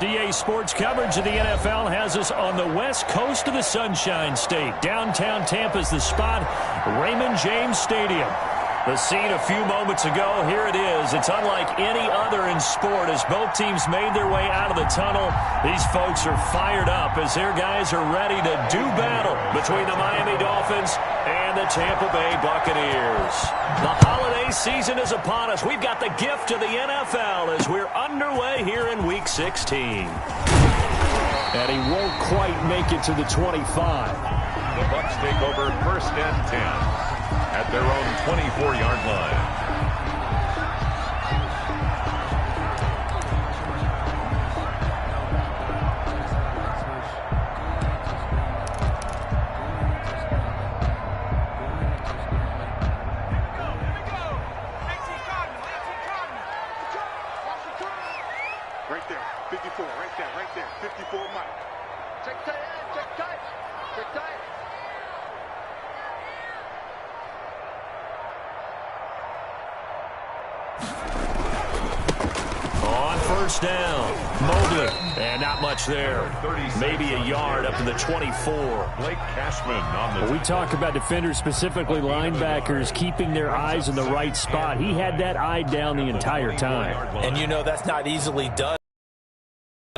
DA Sports coverage of the NFL has us on the west coast of the Sunshine State. Downtown Tampa's the spot, Raymond James Stadium. The scene a few moments ago, here it is. It's unlike any other in sport as both teams made their way out of the tunnel. These folks are fired up as their guys are ready to do battle between the Miami Dolphins and the Tampa Bay Buccaneers. The holiday season is upon us. We've got the gift of the NFL as we're underway here in Week 16. And he won't quite make it to the 25. The Bucs take over 1st and 10. At their own 24-yard line. Right there, 54, right there, 54 Mike. Check tight, check tight, check tight. On 1st down, Mobley, and not much there. Maybe a yard up to the 24. Blake Cashman on the... We talk about defenders, specifically linebackers, keeping their eyes in the right spot. He had that eye down the entire time. And you know that's not easily done.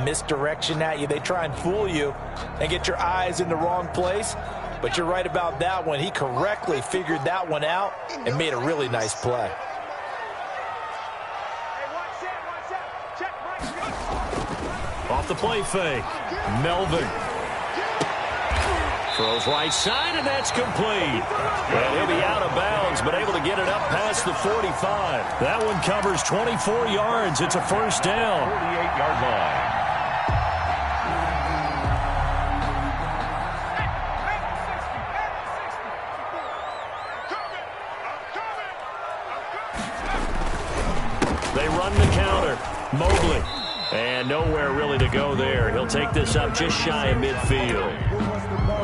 Misdirection at you. They try and fool you and get your eyes in the wrong place. But you're right about that one. He correctly figured that one out and made a really nice play. Off the play fake, Melvin throws right side, and that's complete. And he'll be out of bounds, but able to get it up past the 45. That one covers 24 yards. It's a 1st down. 48-yard line. They run the counter. Mobley. And nowhere really to go there. He'll take this up just shy of midfield.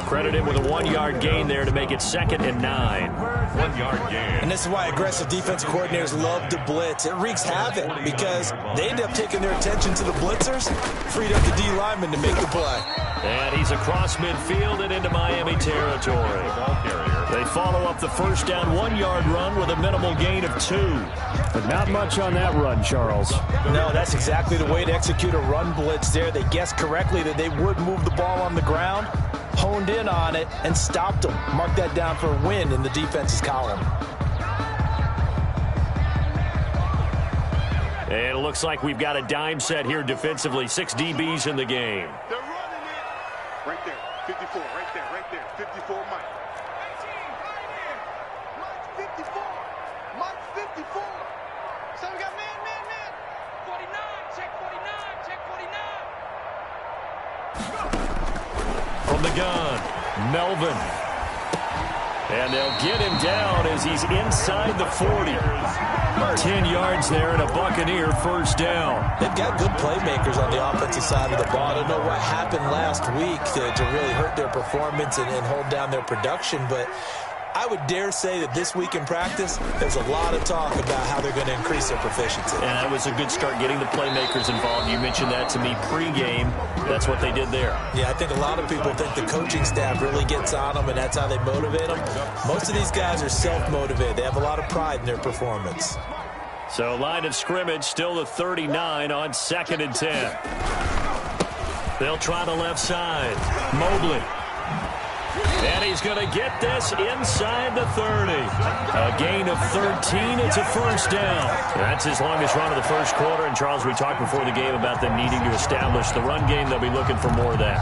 Credit him with a 1-yard gain there to make it 2nd and 9. 1-yard gain. And this is why aggressive defensive coordinators love to blitz. It wreaks havoc because they end up taking their attention to the blitzers, freed up the D lineman to make the play. And he's across midfield and into Miami territory. They follow up the 1st down 1-yard run with a minimal gain of 2. But not much on that run, Charles. No, that's exactly the way to execute a run blitz there. They guessed correctly that they would move the ball on the ground, honed in on it, and stopped them. Mark that down for a win in the defense's column. And it looks like we've got a dime set here defensively. 6 DBs in the game. They're running it. Right there, 54, right there, 54 Mike. 18, right here. Mike 54. Mike 54. So we got man. 49, check 49, check 49. From the gun, Melvin. And they'll get him down as he's inside the 40. 10 yards there and a Buccaneer 1st down. They've got good playmakers on the offensive side of the ball. I don't know what happened last week to really hurt their performance and hold down their production, but I would dare say that this week in practice, there's a lot of talk about how they're going to increase their proficiency. And that was a good start getting the playmakers involved. You mentioned that to me pregame. That's what they did there. Yeah, I think a lot of people think the coaching staff really gets on them, and that's how they motivate them. Most of these guys are self-motivated. They have a lot of pride in their performance. So line of scrimmage still the 39 on 2nd and 10. They'll try the left side. Mobley. And he's going to get this inside the 30. A gain of 13. It's a 1st down. That's his longest run of the 1st quarter. And, Charles, we talked before the game about them needing to establish the run game. They'll be looking for more of that.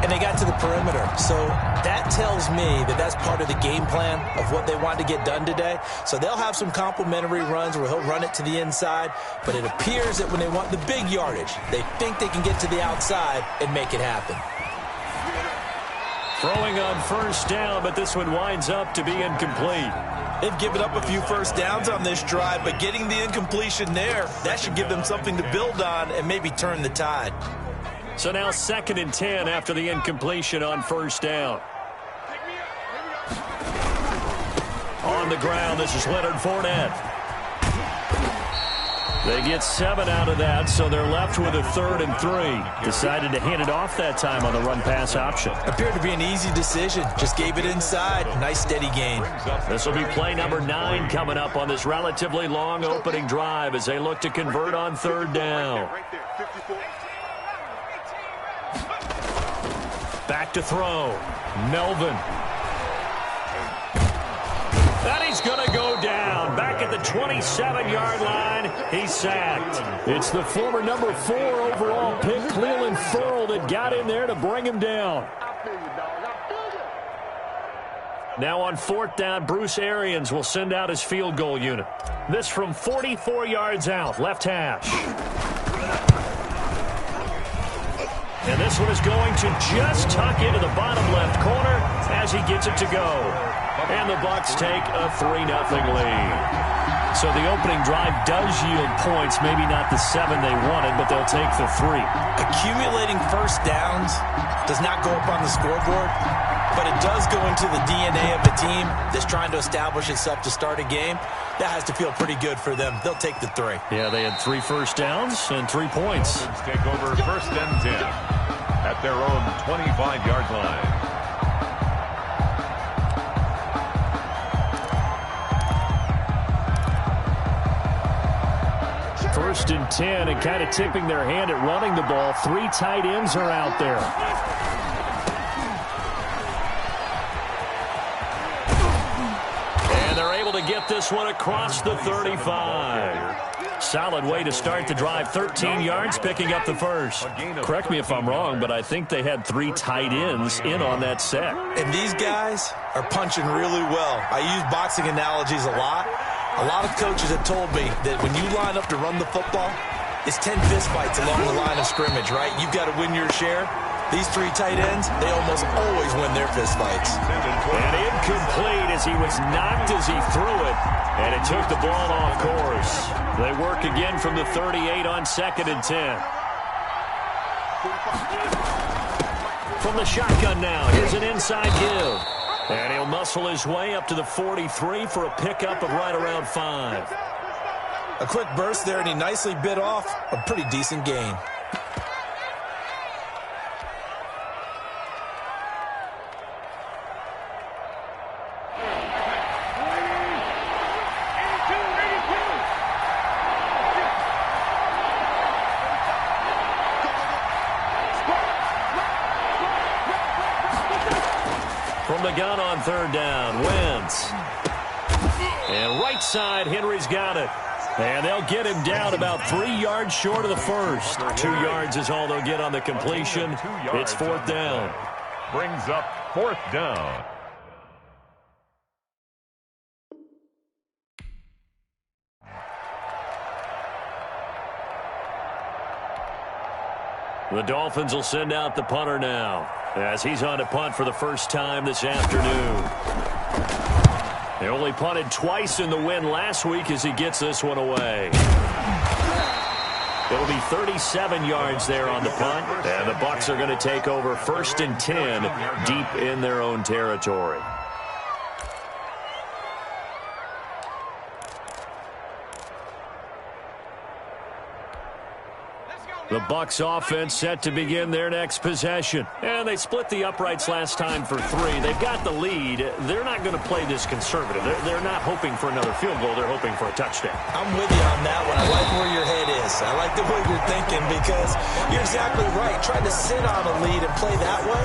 And they got to the perimeter. So that tells me that that's part of the game plan of what they want to get done today. So they'll have some complementary runs where he'll run it to the inside. But it appears that when they want the big yardage, they think they can get to the outside and make it happen. Throwing on 1st down, but this one winds up to be incomplete. They've given up a few 1st downs on this drive, but getting the incompletion there, that should give them something to build on and maybe turn the tide. So now 2nd and 10 after the incompletion on 1st down. On the ground, this is Leonard Fournette. They get 7 out of that, so they're left with a 3rd and 3. Decided to hand it off that time on the run-pass option. Appeared to be an easy decision. Just gave it inside. Nice, steady gain. This will be play number 9 coming up on this relatively long opening drive as they look to convert on 3rd down. Back to throw. Melvin. And he's going to go down. Back at the 27-yard line, he's sacked. It's the former number 4 overall pick, Cleveland Ferrell, that got in there to bring him down. Now on 4th down, Bruce Arians will send out his field goal unit. This from 44 yards out, left hash. And this one is going to just tuck into the bottom left corner as he gets it to go. And the Bucs take a 3-0 lead. So the opening drive does yield points, maybe not the 7 they wanted, but they'll take the 3. Accumulating first downs does not go up on the scoreboard, but it does go into the DNA of the team that's trying to establish itself to start a game. That has to feel pretty good for them. They'll take the 3. Yeah, they had 3 first downs and 3 points. Take over 1st and 10 at their own 25-yard line. 1st and 10, and kind of tipping their hand at running the ball. 3 tight ends are out there. And they're able to get this one across the 35. Solid way to start the drive. 13 yards, picking up the first. Correct me if I'm wrong, but I think they had 3 tight ends in on that set. And these guys are punching really well. I use boxing analogies a lot. A lot of coaches have told me that when you line up to run the football, it's 10 fist fights along the line of scrimmage, right? You've got to win your share. These 3 tight ends, they almost always win their fist fights. And incomplete as he was knocked as he threw it, and it took the ball off course. They work again from the 38 on 2nd and 10. From the shotgun now, here's an inside give. And he'll muscle his way up to the 43 for a pickup of right around 5. A quick burst there, and he nicely bit off a pretty decent gain. From the gun on 3rd down, Wentz. And right side, Henry's got it. And they'll get him down about 3 yards short of the first. 2 yards is all they'll get on the completion. It's 4th down. Brings up 4th down. The Dolphins will send out the punter now, as he's on to punt for the first time this afternoon. They only punted twice in the win last week as he gets this one away. It'll be 37 yards there on the punt, and the Bucs are going to take over 1st and 10 deep in their own territory. The Bucs offense set to begin their next possession. And they split the uprights last time for 3. They've got the lead. They're not going to play this conservative. They're not hoping for another field goal. They're hoping for a touchdown. I'm with you on that one. I like where your head is. I like the way you're thinking because you're exactly right. Trying to sit on a lead and play that way,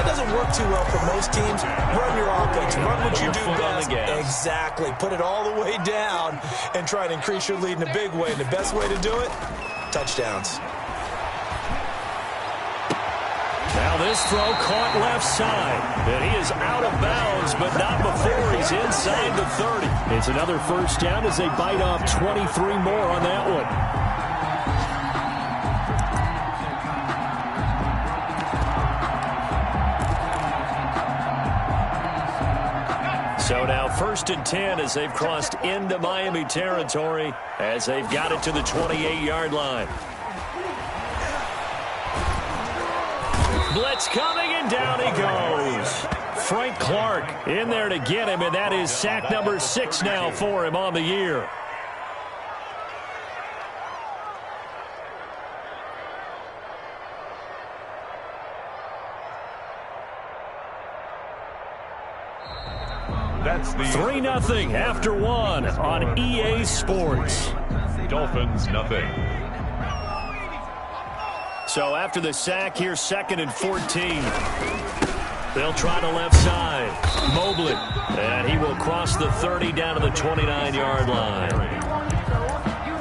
that doesn't work too well for most teams. Run your offense. Run what you do best. Exactly. Put it all the way down and try to increase your lead in a big way. And the best way to do it, touchdowns. Now this throw caught left side. And he is out of bounds, but not before he's inside the 30. It's another first down as they bite off 23 more on that one. So now 1st and 10 as they've crossed into Miami territory as they've got it to the 28-yard line. Blitz coming, and down he goes. Frank Clark in there to get him, and that is sack number 6 now for him on the year. That's the 3-0 after one on EA Sports. Dolphins nothing. So after the sack, here's 2nd and 14. They'll try to left side. Mobley. And he will cross the 30 down to the 29-yard line.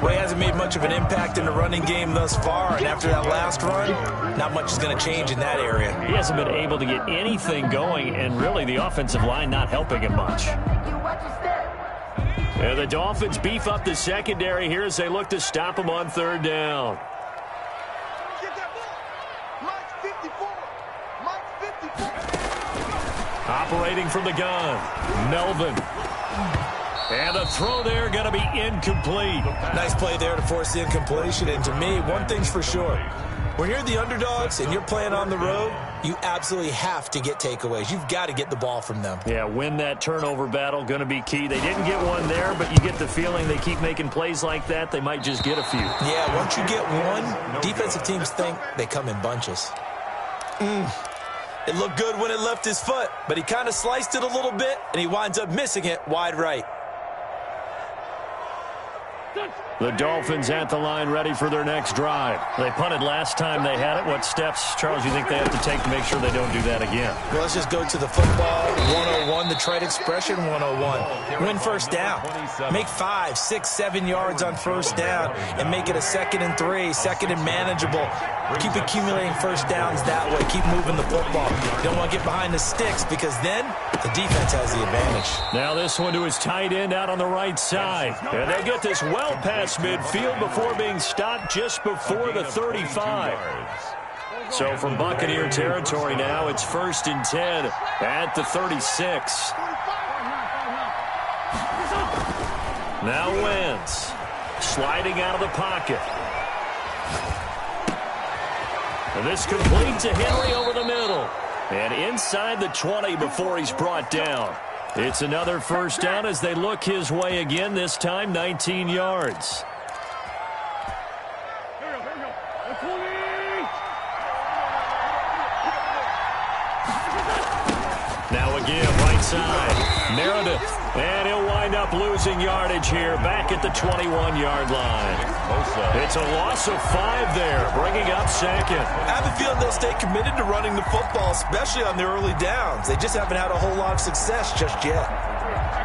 Well, he hasn't made much of an impact in the running game thus far, and after that last run, not much is going to change in that area. He hasn't been able to get anything going, and really the offensive line not helping him much. And the Dolphins beef up the secondary here as they look to stop him on 3rd down. Get that ball. Mike 54. Mike 54. Operating from the gun, Melvin. And the throw there going to be incomplete. Nice play there to force the incompletion. And to me, one thing's for sure. When you're the underdogs and you're playing on the road, you absolutely have to get takeaways. You've got to get the ball from them. Yeah, win that turnover battle, going to be key. They didn't get one there, but you get the feeling they keep making plays like that, they might just get a few. Yeah, once you get one, defensive teams think they come in bunches. It looked good when it left his foot, but he kind of sliced it a little bit, and he winds up missing it wide right. The Dolphins at the line ready for their next drive. They punted last time they had it. What steps, Charles, you think they have to take to make sure they don't do that again? Well, let's just go to the football 101, the trade expression 101. Win first down. Make 5, 6, 7 yards on first down and make it a 2nd and 3, 2nd and manageable. Keep accumulating first downs that way. Keep moving the football. You don't want to get behind the sticks because then the defense has the advantage. Now this one to his tight end out on the right side. And they'll get this well past midfield before being stopped just before the 35. So from Buccaneer territory now, it's 1st and 10 at the 36. Now Wentz sliding out of the pocket. And this complete to Henry over the middle. And inside the 20 before he's brought down. It's another first down as they look his way again, this time 19 yards. Now again, right side, Meredith. And he'll wind up losing yardage here back at the 21-yard line. It's a loss of 5 there, bringing up 2nd. I have a feeling they'll stay committed to running the football, especially on the early downs. They just haven't had a whole lot of success just yet.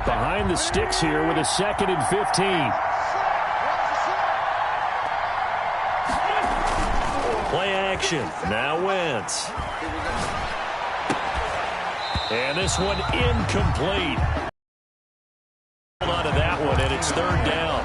Behind the sticks here with a 2nd and 15. Play action. Now Wentz. And this one incomplete. Hold on to that one, and it's 3rd down.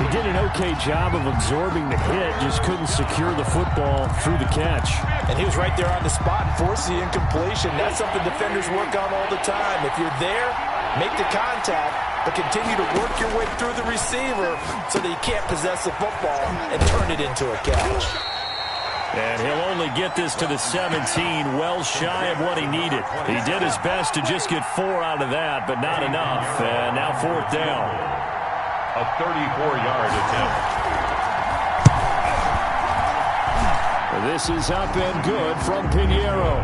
He did an okay job of absorbing the hit, just couldn't secure the football through the catch. And he was right there on the spot and forced the incompletion. That's something defenders work on all the time. If you're there, make the contact, but continue to work your way through the receiver so that you can't possess the football and turn it into a catch. And he'll only get this to the 17, well shy of what he needed. He did his best to just get 4 out of that, but not enough. And now 4th down. A 34-yard attempt. This is up and good from Pinheiro.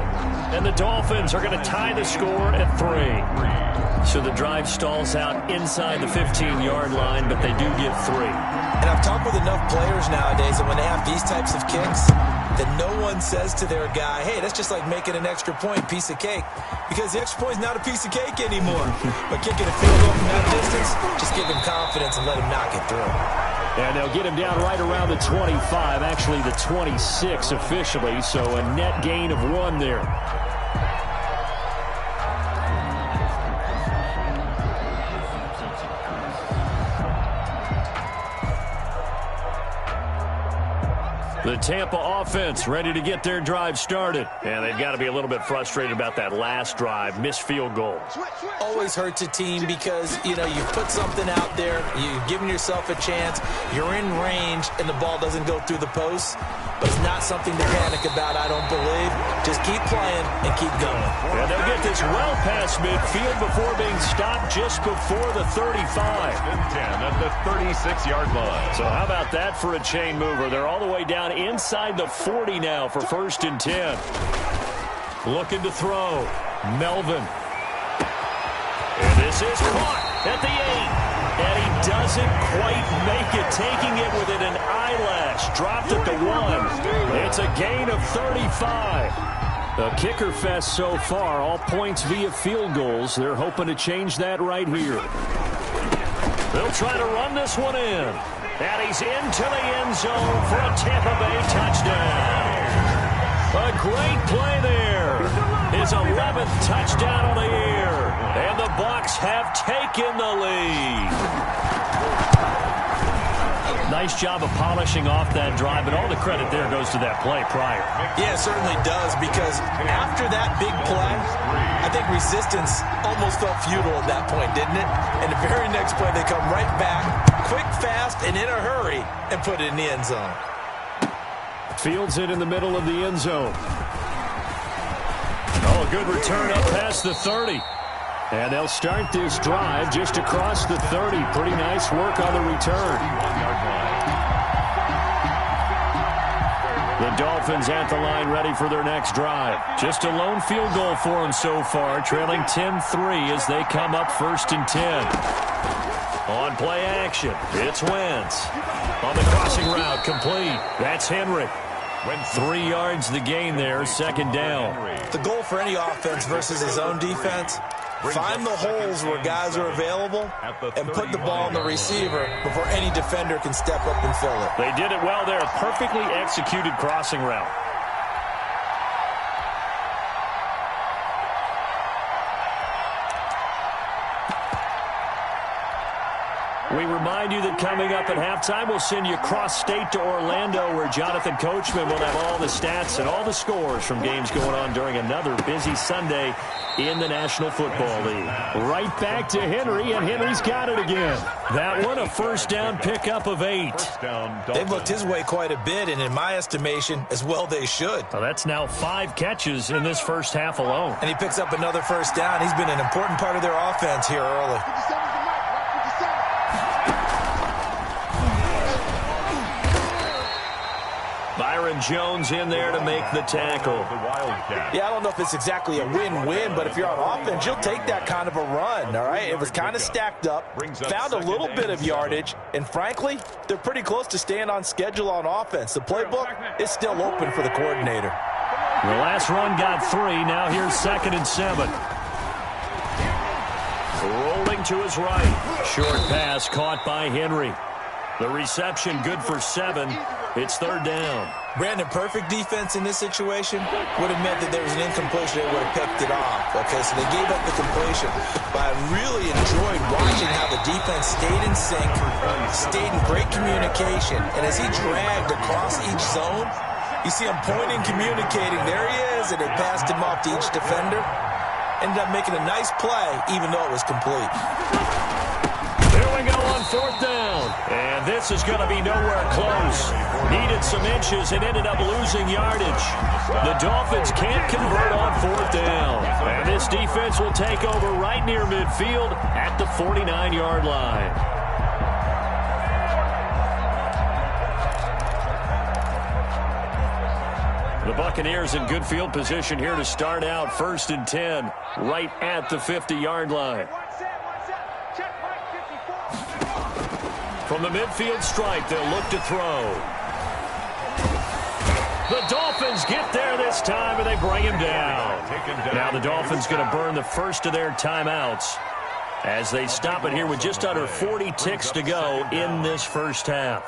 And the Dolphins are going to tie the score at 3. So the drive stalls out inside the 15-yard line, but they do get 3. And I've talked with enough players nowadays that when they have these types of kicks, that no one says to their guy, hey, that's just like making an extra point, piece of cake. Because the extra point is not a piece of cake anymore. But kicking a field goal from that distance, just give him confidence and let him knock it through. And they'll get him down right around the 25, actually the 26 officially, so a net gain of 1 there. The Tampa offense ready to get their drive started. And they've got to be a little bit frustrated about that last drive, missed field goal. Always hurts a team because, you know, you put something out there, you've given yourself a chance, you're in range, and the ball doesn't go through the posts. But it's not something to panic about, I don't believe. Just keep playing and keep going. And they'll get this well past midfield before being stopped just before the 35. 10 at the 36-yard line. So how about that for a chain mover? They're all the way down inside the 40 now for 1st and 10. Looking to throw. Melvin. And This is caught at the 8. And he doesn't quite make it, taking it within an eyelash. Dropped at the 1. It's a gain of 35. A kicker fest so far, all points via field goals. They're hoping to change that right here. They'll try to run this one in. And he's into the end zone for a Tampa Bay touchdown. A great play there. His 11th touchdown on the year. And the Bucs have taken the lead. Nice job of polishing off that drive, but all the credit there goes to that play prior. Yeah, it certainly does, because after that big play, I think resistance almost felt futile at that point, didn't it? And the very next play, they come right back, quick, fast, and in a hurry, and put it in the end zone. Fields it in the middle of the end zone. Oh, a good return up past the 30. And they'll start this drive just across the 30. Pretty nice work on the return. The Dolphins at the line ready for their next drive. Just a lone field goal for them so far, trailing 10-3 as they come up 1st and 10. On play action, it's Wentz. On the crossing route, complete. That's Henry. 3 yards the gain there, 2nd down. The goal for any offense versus his own defense, find the holes where guys are available and put the ball on the receiver before any defender can step up and fill it. They did it well there. Perfectly executed crossing route. We remind you that coming up at halftime, we'll send you cross-state to Orlando, where Jonathan Coachman will have all the stats and all the scores from games going on during another busy Sunday in the National Football League. Right back to Henry, and Henry's got it again. That one, a 1st down pickup of 8. They've looked his way quite a bit, and in my estimation, as well they should. Well, that's now 5 catches in this first half alone. And he picks up another 1st down. He's been an important part of their offense here early. Byron Jones in there to make the tackle. Yeah, I don't know if it's exactly a win-win, but if you're on offense, you'll take that kind of a run, all right? It was kind of stacked up, found a little bit of yardage, and frankly, they're pretty close to staying on schedule on offense. The playbook is still open for the coordinator. The last run got 3. Now here's 2nd and 7. Rolling to his right. Short pass caught by Henry. The reception good for 7. It's 3rd down. Brandon, perfect defense in this situation would have meant that there was an incompletion. They would have picked it off. Okay, so they gave up the completion. But I really enjoyed watching how the defense stayed in sync, stayed in great communication. And as he dragged across each zone, you see him pointing, communicating. There he is, and they passed him off to each defender. Ended up making a nice play, even though it was complete. There we go on 4th down. And this is going to be nowhere close. Needed some inches and ended up losing yardage. The Dolphins can't convert on 4th down. And this defense will take over right near midfield at the 49-yard line. The Buccaneers in good field position here to start out 1st and 10, right at the 50-yard line. From the midfield stripe, they'll look to throw. The Dolphins get there this time, and they bring him down. Now the Dolphins going to burn the first of their timeouts as they stop it here with just under 40 ticks to go in this first half.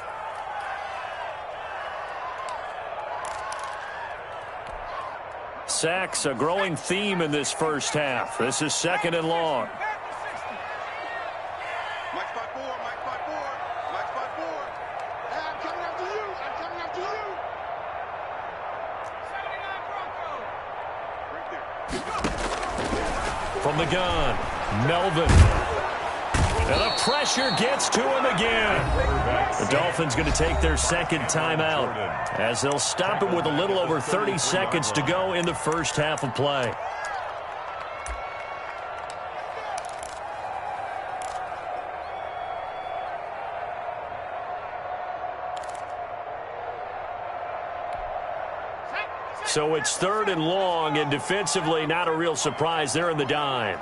Sacks, a growing theme in this first half. This is 2nd and long. From the gun, Melvin. And the pressure gets to him again. The Dolphins going to take their 2nd timeout as they'll stop it with a little over 30 seconds to go in the first half of play. So it's 3rd and long, and defensively not a real surprise. They're in the dime.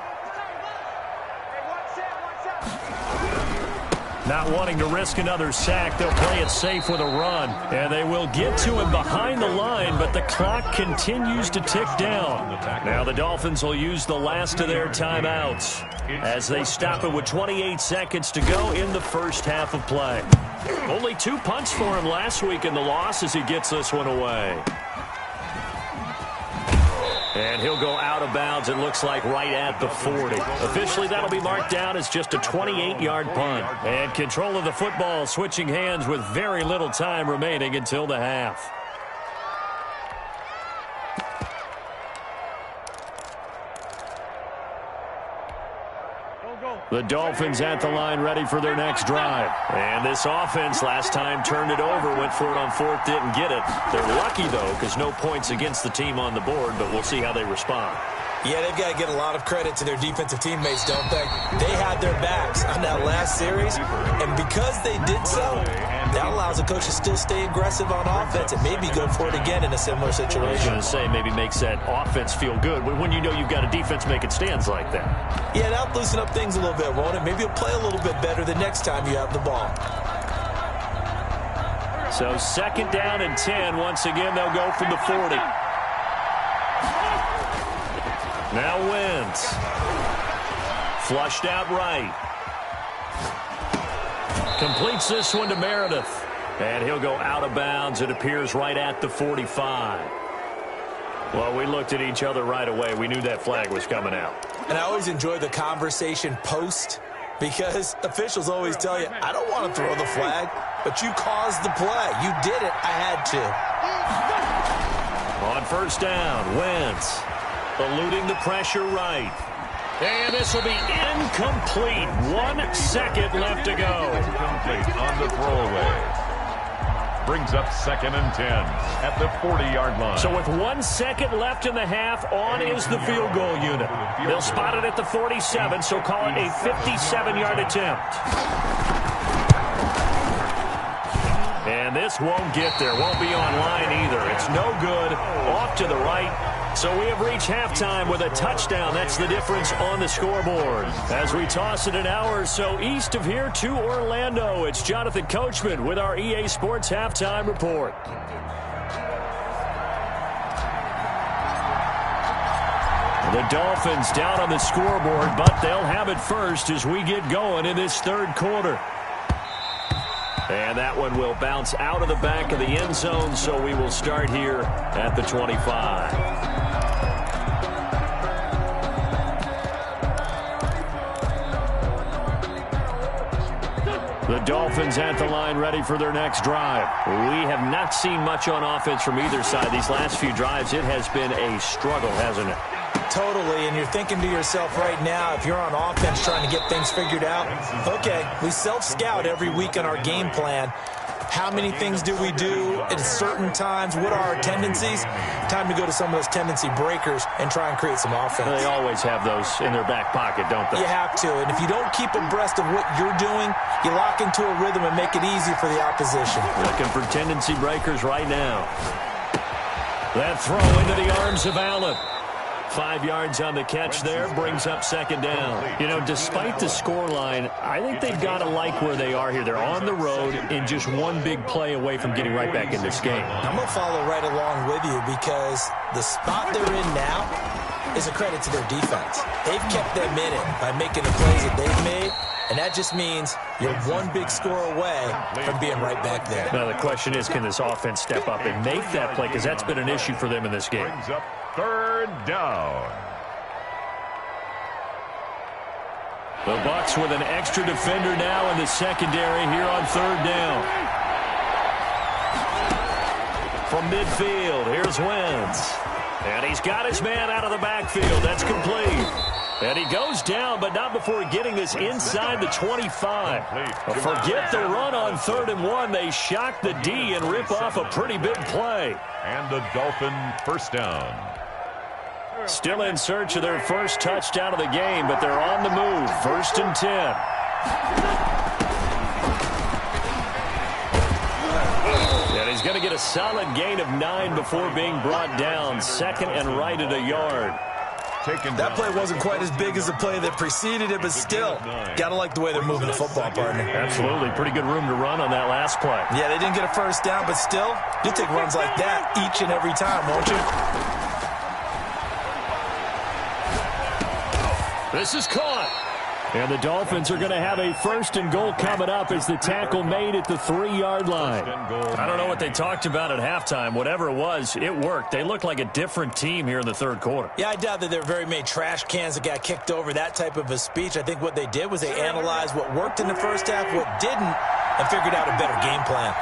Not wanting to risk another sack, they'll play it safe with a run. And they will get to him behind the line, but the clock continues to tick down. Now the Dolphins will use the last of their timeouts as they stop it with 28 seconds to go in the first half of play. Only 2 punts for him last week in the loss as he gets this one away. And he'll go out of bounds, it looks like, right at the 40. Officially, that'll be marked down as just a 28-yard punt. And control of the football switching hands with very little time remaining until the half. The Dolphins at the line ready for their next drive. And this offense last time turned it over, went for it on fourth, didn't get it. They're lucky, though, because no points against the team on the board, but we'll see how they respond. Yeah, they've got to get a lot of credit to their defensive teammates, don't they? They had their backs on that last series, and because they did so, that allows the coach to still stay aggressive on offense and maybe go for it again in a similar situation. I was going to say, maybe makes that offense feel good when you know you've got a defense making stands like that. Yeah, that'll loosen up things a little bit, won't it? Maybe you'll play a little bit better the next time you have the ball. So 2nd down and 10. Once again, they'll go from the 40. Now Wentz. Flushed out right. Completes this one to Meredith. And he'll go out of bounds. It appears right at the 45. Well, we looked at each other right away. We knew that flag was coming out. And I always enjoy the conversation post because officials always tell you, I don't want to throw the flag, but you caused the play. You did it. I had to. On 1st down, Wentz. Eluding the pressure right. And this will be incomplete. 1 second left to go. Incomplete on the throwaway. Brings up 2nd and 10 at the 40-yard line. So with 1 second left in the half, on is the field goal unit. They'll spot it at the 47, so call it a 57-yard attempt. And this won't get there. Won't be on line either. It's no good. Off to the right. So we have reached halftime with a touchdown. That's the difference on the scoreboard. As we toss it an hour or so east of here to Orlando, it's Jonathan Coachman with our EA Sports Halftime Report. The Dolphins down on the scoreboard, but they'll have it first as we get going in this 3rd quarter. And that one will bounce out of the back of the end zone, so we will start here at the 25. The Dolphins at the line ready for their next drive. We have not seen much on offense from either side. These last few drives, it has been a struggle, hasn't it? Totally, and you're thinking to yourself right now, if you're on offense trying to get things figured out, okay, we self-scout every week on our game plan. How many things do we do at certain times? What are our tendencies? Time to go to some of those tendency breakers and try and create some offense. They always have those in their back pocket, don't they? You have to, and if you don't keep abreast of what you're doing, you lock into a rhythm and make it easy for the opposition. Looking for tendency breakers right now. That throw into the arms of Allen. 5 yards on the catch there, brings up 2nd down. You know, despite the scoreline, I think they've got to like where they are here. They're on the road and just one big play away from getting right back in this game. I'm going to follow right along with you because the spot they're in now is a credit to their defense. They've kept them in it by making the plays that they've made, and that just means you're one big score away from being right back there. Now, the question is, can this offense step up and make that play? Because that's been an issue for them in this game. Brings up 3rd down. The Bucs with an extra defender now in the secondary here on 3rd down. From midfield, here's Wentz. And he's got his man out of the backfield. That's complete. And he goes down, but not before getting this inside the 25. Forget the run on 3rd and 1. They shock the D and rip off a pretty big play. And the Dolphin 1st down. Still in search of their first touchdown of the game, but they're on the move. 1st and 10. And he's going to get a solid gain of 9 before being brought down. 2nd and right at a yard. That play wasn't quite as big as the play that preceded it, but still, got to like the way they're moving the football, partner. Absolutely. Pretty good room to run on that last play. Yeah, they didn't get a first down, but still, you'll take runs like that each and every time, won't you? This is caught. And the Dolphins are going to have a 1st and goal coming up as the tackle made at the 3-yard line. I don't know what they talked about at halftime. Whatever it was, it worked. They looked like a different team here in the 3rd quarter. Yeah, I doubt that there were very many trash cans that got kicked over, that type of a speech. I think what they did was they analyzed what worked in the first half, what didn't, and figured out a better game plan.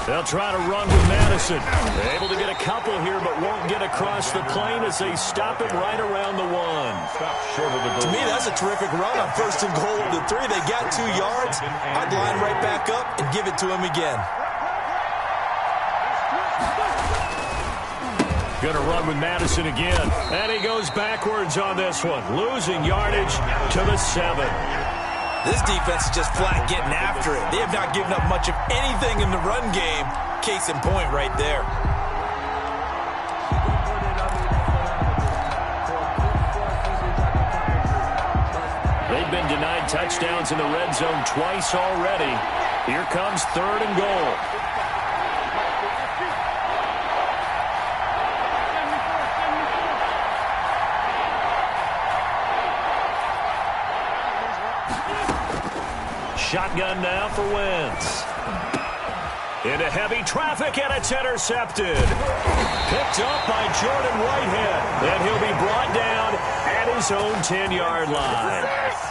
They'll try to run with Madison. They're able to get a couple here, but won't get across the plane as they stop it right around the 1. Stop short of the goal. To me, that's a terrific run on 1st and goal at the 3. They got 2 yards. I'd line right back up and give it to him again. Going to run with Madison again. And he goes backwards on this one, losing yardage to the 7. This defense is just flat getting after it. They have not given up much of anything in the run game. Case in point right there. They've been denied touchdowns in the red zone twice already. Here comes 3rd and goal. Shotgun now for Wentz. Into heavy traffic, and it's intercepted. Picked up by Jordan Whitehead. And he'll be brought down at his own 10-yard line.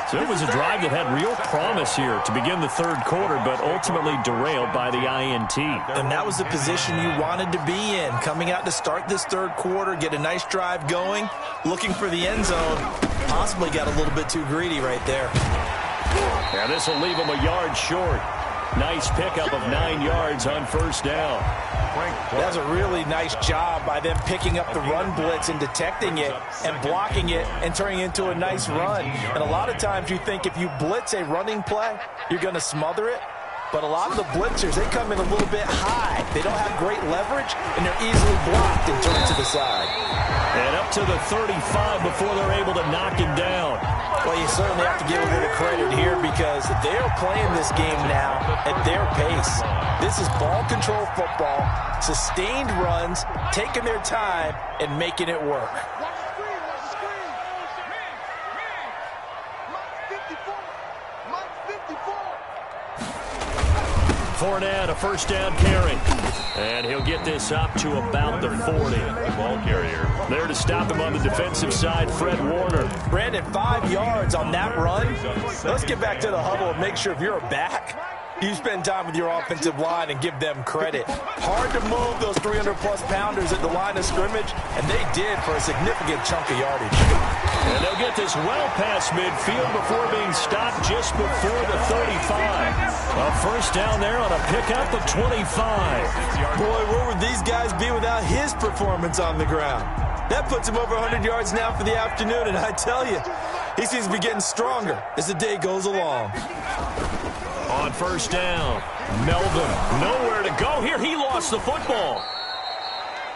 So it was a drive that had real promise here to begin the 3rd quarter, but ultimately derailed by the INT. And that was the position you wanted to be in. Coming out to start this 3rd quarter, get a nice drive going, looking for the end zone. Possibly got a little bit too greedy right there. Yeah, this will leave him a yard short. Nice pickup of 9 yards on 1st down. That's a really nice job by them picking up the run blitz and detecting it and blocking it and turning it into a nice run. And a lot of times you think if you blitz a running play, you're going to smother it. But a lot of the blitzers, they come in a little bit high. They don't have great leverage, and they're easily blocked and turned to the side. And up to the 35 before they're able to knock him down. Well, you certainly have to give a little credit here because they're playing this game now at their pace. This is ball control football, sustained runs, taking their time, and making it work. Fournette, a 1st down carry. And he'll get this up to about the 40. Ball carrier. There to stop him on the defensive side, Fred Warner. Brandon, 5 yards on that run. Let's get back to the huddle and make sure if you're a back, you spend time with your offensive line and give them credit. Hard to move those 300-plus pounders at the line of scrimmage, and they did for a significant chunk of yardage. And they'll get this well past midfield before being stopped just before the 35. A 1st down there on a pickup of 25. Boy, where would these guys be without his performance on the ground? That puts him over 100 yards now for the afternoon, and I tell you, he seems to be getting stronger as the day goes along. On 1st down, Melvin nowhere to go here. He lost the football.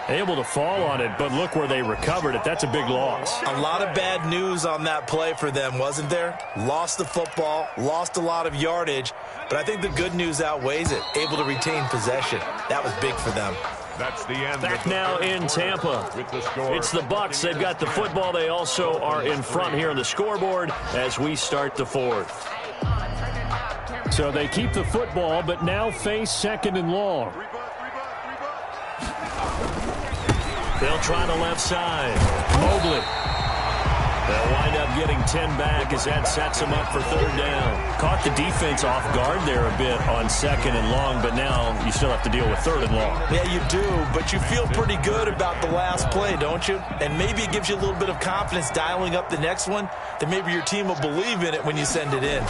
Able to fall on it, but look where they recovered it. That's a big loss. A lot of bad news on that play for them, wasn't there? Lost the football, lost a lot of yardage, but I think the good news outweighs it. Able to retain possession. That was big for them. That's the end. Back now in Tampa. With the score. It's the Bucs. They've got the football. They also are in front here on the scoreboard as we start the 4th. So they keep the football, but now face 2nd and long. They'll try the left side. Mobley. They'll wind up getting 10 back as that sets them up for 3rd down. Caught the defense off guard there a bit on 2nd and long, but now you still have to deal with 3rd and long. Yeah, you do, but you feel pretty good about the last play, don't you? And maybe it gives you a little bit of confidence dialing up the next one, that maybe your team will believe in it when you send it in.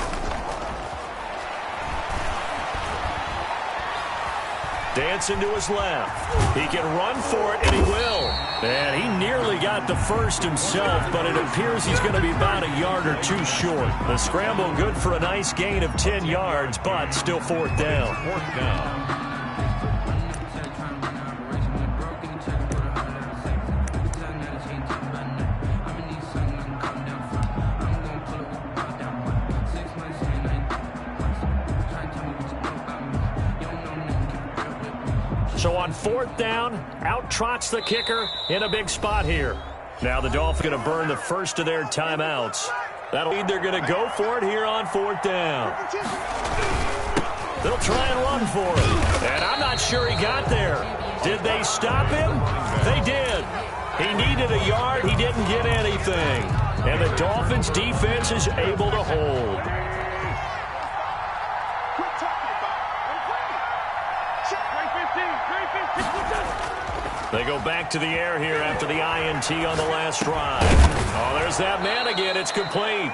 Dancing to his left. He can run for it, and he will. And he nearly got the 1st himself, but it appears he's going to be about a yard or 2 short. The scramble good for a nice gain of 10 yards, but still 4th down. 4th down. on 4th down, out trots the kicker in a big spot here. Now the Dolphins going to burn the first of their timeouts. That'll mean they're going to go for it here on 4th down. They'll try and run for it. And I'm not sure he got there. Did they stop him? They did. He needed a yard. He didn't get anything. And the Dolphins' defense is able to hold. They go back to the air here after the INT on the last drive. Oh, there's that man again. It's complete.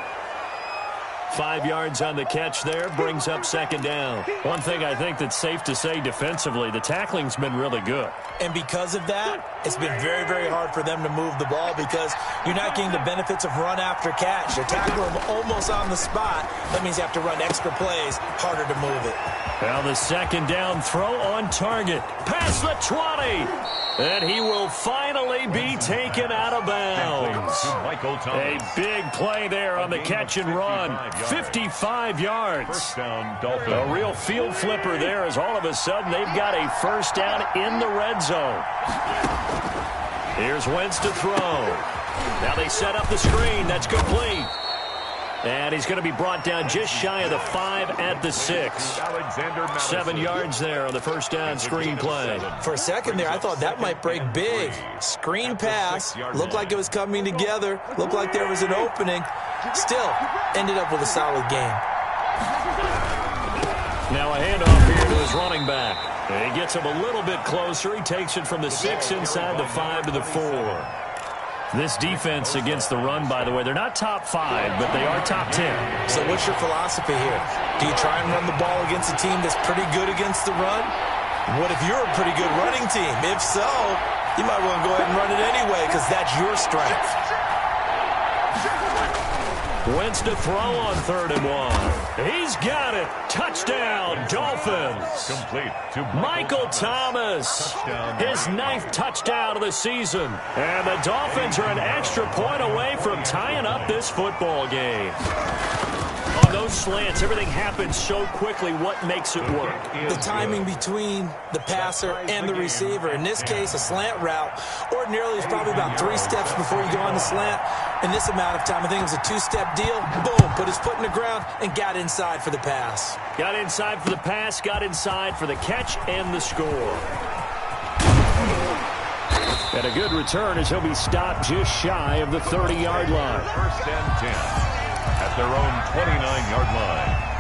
5 yards on the catch there, brings up 2nd down. One thing I think that's safe to say defensively, the tackling's been really good. And because of that, it's been very, very hard for them to move the ball because you're not getting the benefits of run after catch. You're tackling them almost on the spot. That means you have to run extra plays, harder to move it. Now the 2nd down throw on target. Past the 20. And he will finally be taken out of bounds. A big play there on the catch and run. 55 yards. A real field flipper there as all of a sudden they've got a 1st down in the red zone. Here's Wentz to throw. Now they set up the screen. That's complete. And he's going to be brought down just shy of the 5 at the 6. 7 yards there on the 1st down screen play. For a second there, I thought that might break big. Screen pass. Looked like it was coming together. Looked like there was an opening. Still, ended up with a solid game. Now a handoff here to his running back. He gets him a little bit closer. He takes it from the 6 inside the 5 to the 4. This defense against the run, by the way, they're not top 5, but they are top 10. So what's your philosophy here? Do you try and run the ball against a team that's pretty good against the run? What if you're a pretty good running team? If so, you might want to go ahead and run it anyway because that's your strength. Wentz to throw on 3rd and 1. He's got it. Touchdown, Dolphins. Complete to Michael Thomas. His 9th touchdown of the season. And the Dolphins are an extra point away from tying up this football game. On those slants, everything happens so quickly. What makes it work? The timing between the passer and the receiver. In this case, a slant route. Ordinarily, it's probably about 3 steps before you go on the slant. In this amount of time, I think it was a 2-step deal. Boom, put his foot in the ground and got inside for the pass. Got inside for the pass, got inside for the catch and the score. And a good return as he'll be stopped just shy of the 30-yard line. 1st and 10. At their own 29-yard line.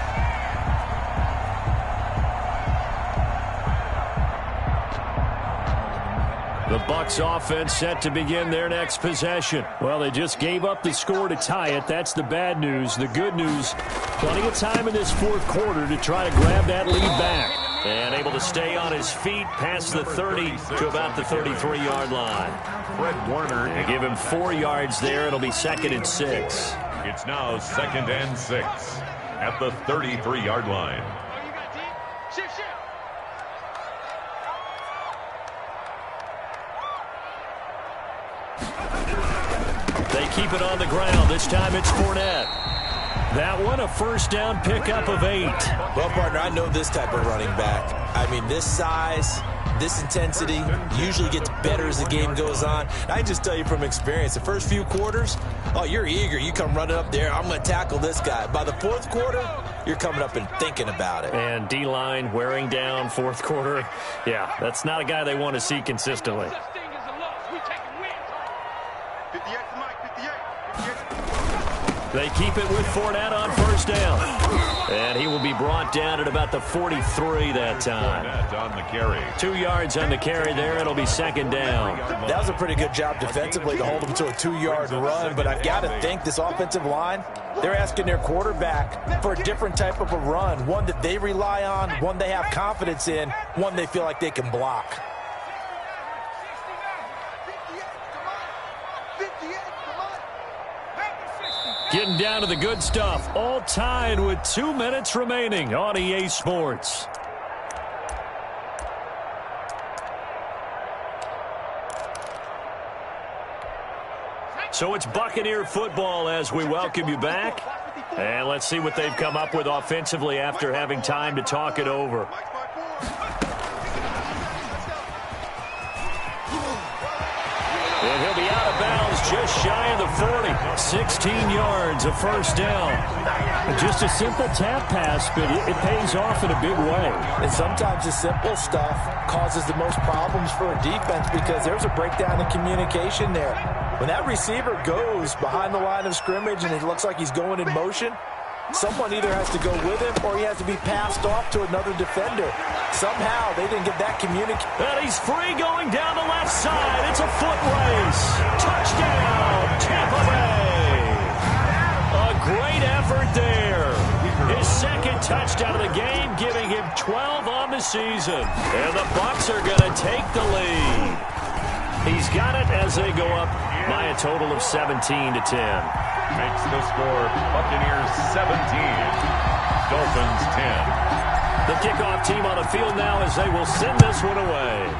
The Bucs offense set to begin their next possession. Well, they just gave up the score to tie it. That's the bad news. The good news, plenty of time in this 4th quarter to try to grab that lead back. And able to stay on his feet past the 30 to about the 33-yard line. Fred Warner. They give him 4 yards there. It'll be 2nd and 6. It's now 2nd and 6 at the 33-yard line. They keep it on the ground. This time it's Fournette. That one, a 1st down pickup of 8. Well, partner, I know this type of running back. I mean, this size, this intensity usually gets better as the game goes on. I just tell you from experience, the first few quarters, oh, you're eager. You come running up there, I'm going to tackle this guy. By the 4th quarter, you're coming up and thinking about it. And D-line wearing down 4th quarter. Yeah, that's not a guy they want to see consistently. They keep it with Fournette on 1st down. And he will be brought down at about the 43 that time. Fournette on the carry. 2 yards on the carry there. It'll be 2nd down. That was a pretty good job defensively to hold him to a 2-yard run. But I've got to think this offensive line, they're asking their quarterback for a different type of a run. One that they rely on, one they have confidence in, one they feel like they can block. Getting down to the good stuff. All tied with 2 minutes remaining on EA Sports. So it's Buccaneer football as we welcome you back. And let's see what they've come up with offensively after having time to talk it over. just shy of the 40. 16 yards, a first down. Just a simple tap pass, but it pays off in a big way. And sometimes the simple stuff causes the most problems for a defense because there's a breakdown in communication there. When that receiver goes behind the line of scrimmage and it looks like he's going in motion, someone either has to go with him or he has to be passed off to another defender. Somehow they didn't get that communication. And he's free going down the left side. It's a foot race. Touchdown, Tampa Bay. A great effort there. His second touchdown of the game, giving him 12 on the season. And the Bucs are going to take the lead. He's got it as they go up by a total of 17-10. Makes the score Buccaneers 17, Dolphins 10. The kickoff team on the field now as they will send this one away.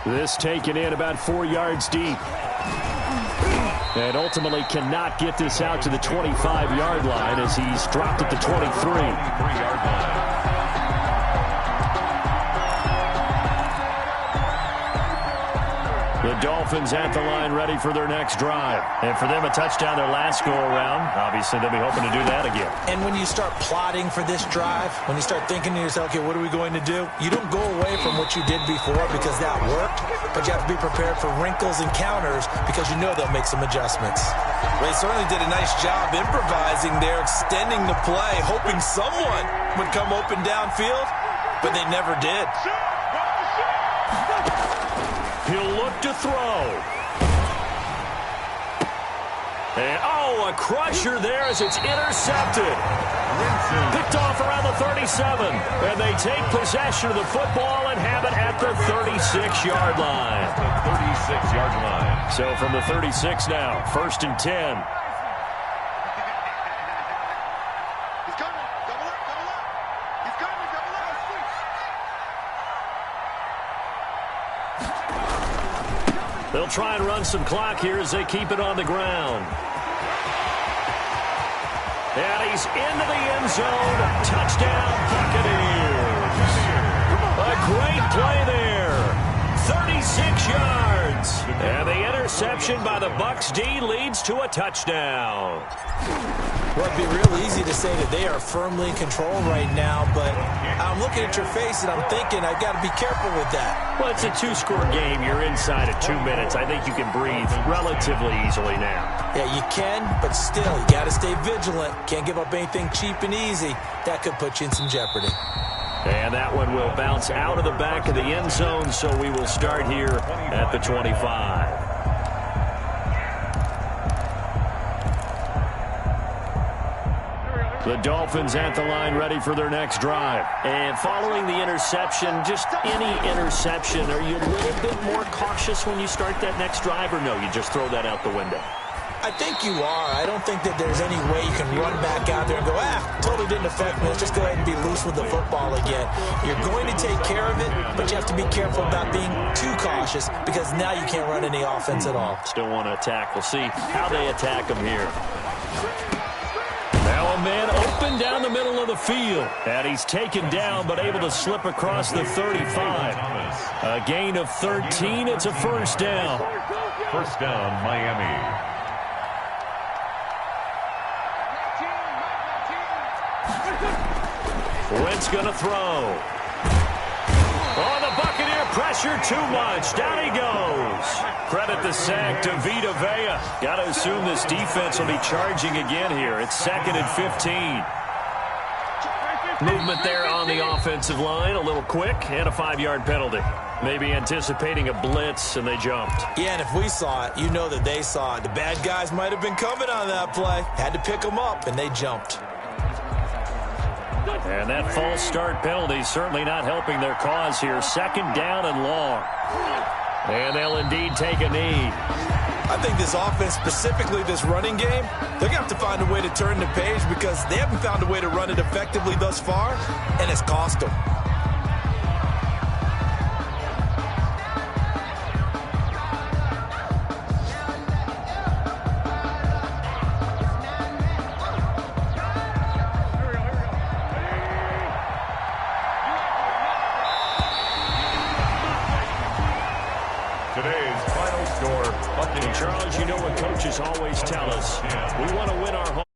This taken in about 4 yards deep. And ultimately cannot get this out to the 25-yard line as he's dropped at the 23-yard line. The Dolphins at the line ready for their next drive. And for them, a touchdown their last go-around. Obviously, they'll be hoping to do that again. And when you start plotting for this drive, when you start thinking to yourself, okay, what are we going to do? You don't go away from what you did before because that worked, but you have to be prepared for wrinkles and counters because you know they'll make some adjustments. They certainly did a nice job improvising there, extending the play, hoping someone would come open downfield, but they never did. He'll look to throw. And, a crusher there as it's intercepted. Picked off around the 37. And they take possession of the football and have it at the 36-yard line. The 36-yard line. So from the 36 now, 1st and 10. He's coming. Double up, double up. He's coming, double up. They'll try and run some clock here as they keep it on the ground. And he's into the end zone. Touchdown, Buccaneers. A great play there. 36 yards. And the interception by the Bucs D leads to a touchdown. Well, it'd be real easy to say that they are firmly in control right now, but I'm looking at your face and I'm thinking I've got to be careful with that. Well, it's a two-score game. You're inside at 2 minutes. I think you can breathe relatively easily now. Yeah, you can, but still, you got to stay vigilant. Can't give up anything cheap and easy. That could put you in some jeopardy. And that one will bounce out of the back of the end zone, so we will start here at the 25. The Dolphins at the line ready for their next drive. And following the interception, just any interception, are you a little bit more cautious when you start that next drive, or no, you just throw that out the window? I think you are. I don't think that there's any way you can run back out there and go, totally didn't affect me. Let's just go ahead and be loose with the football again. You're going to take care of it, but you have to be careful about being too cautious because now you can't run any offense at all. Still want to attack. We'll see how they attack them here. Now a man open down the middle of the field. And he's taken down but able to slip across the 35. A gain of 13. It's a first down. First down, Miami. Wentz going to throw. Oh, the Buccaneer pressure too much. Down he goes. Credit the sack to Vita Vea. Got to assume this defense will be charging again here. It's 2nd and 15. Movement there on the offensive line. A little quick and a 5-yard penalty. Maybe anticipating a blitz, and they jumped. Yeah, and if we saw it, you know that they saw it. The bad guys might have been coming on that play. Had to pick them up, and they jumped. And that false start penalty certainly not helping their cause here. 2nd down and long. And they'll indeed take a knee. I think this offense, specifically this running game, they're going to have to find a way to turn the page because they haven't found a way to run it effectively thus far, and it's cost them. Today And, Charles, you know what coaches always tell us. We want to win our home.